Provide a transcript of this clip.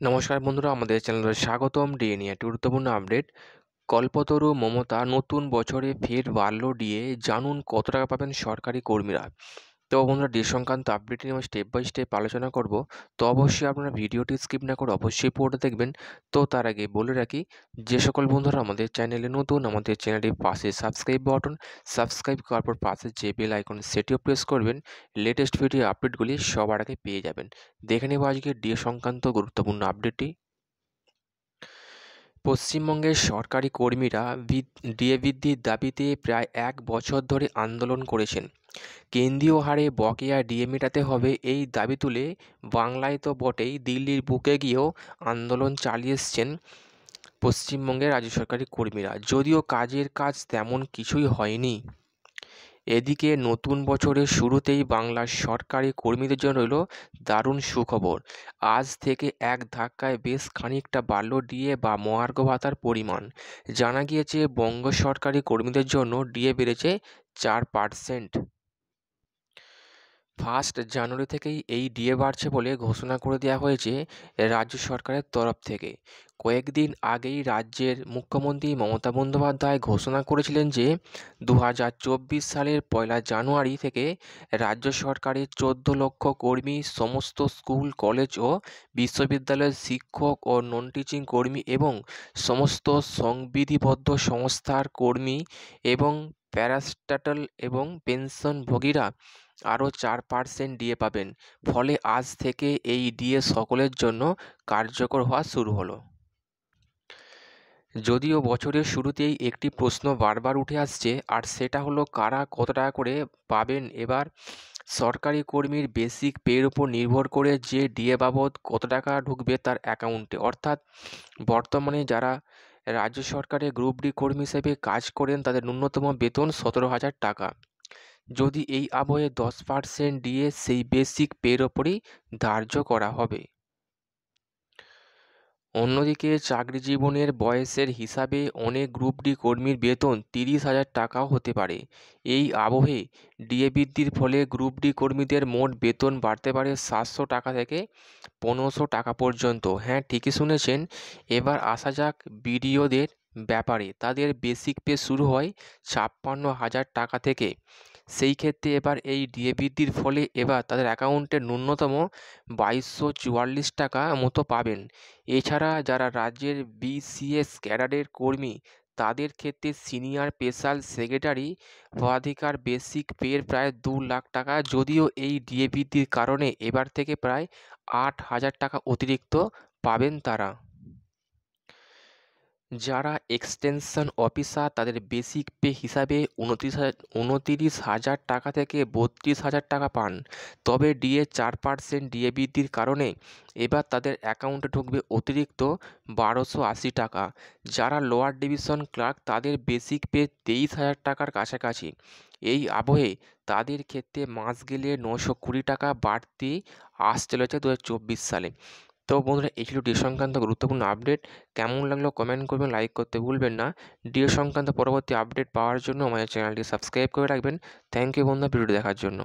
নমস্কার বন্ধুরা, আমাদের চ্যানেলে স্বাগতম। ডিএ নিয়ে একটি গুরুত্বপূর্ণ আপডেট। কল্পতরু মমতা নতুন বছরে ফের বাড়ল ডিএ, জানুন কত টাকা পাবেন সরকারি কর্মীরা। তো বন্ধুরা, ডিএ সংক্রান্ত আপডেট নিয়ে আমরা স্টেপ বাই স্টেপ আলোচনা করব। তো অবশ্যই আপনারা ভিডিওটি স্কিপ না করে অবশ্যই পুরোটা দেখবেন। তো তার আগে বলে রাখি, যে সকল বন্ধুরা আমাদের চ্যানেলে নতুন, আমাদের চ্যানেলটির পাশে সাবস্ক্রাইব করার পর পাশে যে বেল আইকন সেটিও প্রেস করবেন। লেটেস্ট ভিডিও আপডেটগুলি সবার আগে পেয়ে যাবেন। দেখে নেব আজকে ডিএ সংক্রান্ত গুরুত্বপূর্ণ আপডেটটি। পশ্চিমবঙ্গের সরকারি কর্মীরা ডিএ বৃদ্ধির দাবিতে প্রায় 1 বছর ধরে আন্দোলন করেছেন। কেন্দ্রীয় হারে বকেয়া ডিএ মেটাতে হবে, এই দাবি তুলে বাংলায় তো বটেই, দিল্লির বুকে গিয়েও আন্দোলন চালিয়ে এসছেন পশ্চিমবঙ্গের রাজ্য সরকারি কর্মীরা। যদিও কাজের কাজ তেমন কিছুই হয়নি। এদিকে নতুন বছরের শুরুতেই বাংলার সরকারি কর্মীদের জন্য রইল দারুণ সুখবর। আজ থেকে এক ধাক্কায় বেশ খানিকটা বাড়ল ডিএ বা মহার্ঘ ভাতার পরিমাণ। জানা গিয়েছে, বঙ্গ সরকারি কর্মীদের জন্য ডিএ বেড়েছে 4%। 1 জানুয়ারি থেকেই এই ডিএ বাড়ছে বলে ঘোষণা করে দেওয়া হয়েছে রাজ্য সরকারের তরফ থেকে। কয়েকদিন আগেই রাজ্যের মুখ্যমন্ত্রী মমতা বন্দ্যোপাধ্যায় ঘোষণা করেছিলেন যে 2024 সালের 1 জানুয়ারি থেকে রাজ্য সরকারের 14 লক্ষ কর্মী, সমস্ত স্কুল, কলেজ ও বিশ্ববিদ্যালয়ের শিক্ষক ও নন টিচিং কর্মী এবং সমস্ত সংবিধিবদ্ধ সংস্থার কর্মী এবং প্যারাস্টাটাল এবং পেনশনভোগীরা আরও 4% ডিএ পাবেন। ফলে আজ থেকে এই ডিএ সকলের জন্য কার্যকর হওয়া শুরু হলো। যদিও বছরের শুরুতেই একটি প্রশ্ন বারবার উঠে আসছে, আর সেটা হলো কারা কত টাকা করে পাবেন এবার। সরকারি কর্মীর বেসিক পের উপর নির্ভর করে যে ডিএ বাবদ কত টাকা ঢুকবে তার অ্যাকাউন্টে। অর্থাৎ বর্তমানে যারা রাজ্য সরকারের গ্রুপ ডি কর্মী হিসেবে কাজ করেন তাদের ন্যূনতম বেতন 17,000 টাকা। যদি এই আবহে 10% ডিএ সেই বেসিক পের ওপরই ধার্য করা হবে। অন্যদিকে চাকরি জীবনের বয়সের হিসাবে অনেক গ্রুপ ডি কর্মীর বেতন 30,000 টাকাও হতে পারে। এই আবহে ডিএ বৃদ্ধির ফলে গ্রুপ ডি কর্মীদের মোট বেতন বাড়তে পারে 700 টাকা থেকে 1500 টাকা পর্যন্ত। হ্যাঁ, ঠিকই শুনেছেন। এবার আসা যাক বিডিওদের ব্যাপারে। তাদের বেসিক পে শুরু হয় 56,000 টাকা থেকে। সেই ক্ষেত্রে এবার এই ডিএ বৃদ্ধির ফলে এবার তাদের অ্যাকাউন্টে ন্যূনতম 2244 টাকা মতো পাবেন। এছাড়া যারা রাজ্যের বিসিএস ক্যাডারের কর্মী তাদের ক্ষেত্রে সিনিয়র স্পেশাল সেক্রেটারি পদাধিকার বেসিক পের প্রায় 2 লাখ টাকা। যদিও এই ডিএ বৃদ্ধির কারণে এবার থেকে প্রায় 8,000 টাকা অতিরিক্ত পাবেন তারা। যারা এক্সটেনশন অফিসার তাদের বেসিক পে হিসাবে 29,000 টাকা থেকে 32,000 টাকা পান। তবে ডিএ 4% ডিএ বৃদ্ধির কারণে এবার তাদের অ্যাকাউন্টে ঢুকবে অতিরিক্ত 1,280 টাকা। যারা লোয়ার ডিভিশন ক্লার্ক তাদের বেসিক পে 23,000 টাকার কাছাকাছি। এই আবহে তাদের ক্ষেত্রে মাস গেলে 920 টাকা বাড়তি আসতে চলেছে 2024 সালে। তো বন্ধুরা, এই ছিল ডিএ সংক্রান্ত গুরুত্বপূর্ণ আপডেট। কেমন লাগলো কমেন্ট করবেন, লাইক করতে ভুলবেন না। ডিএ সংক্রান্ত পরবর্তী আপডেট পাওয়ার জন্য আমাদের চ্যানেলটি সাবস্ক্রাইব করে রাখবেন। থ্যাংক ইউ বন্ধুরা, ভিডিওটি দেখার জন্য।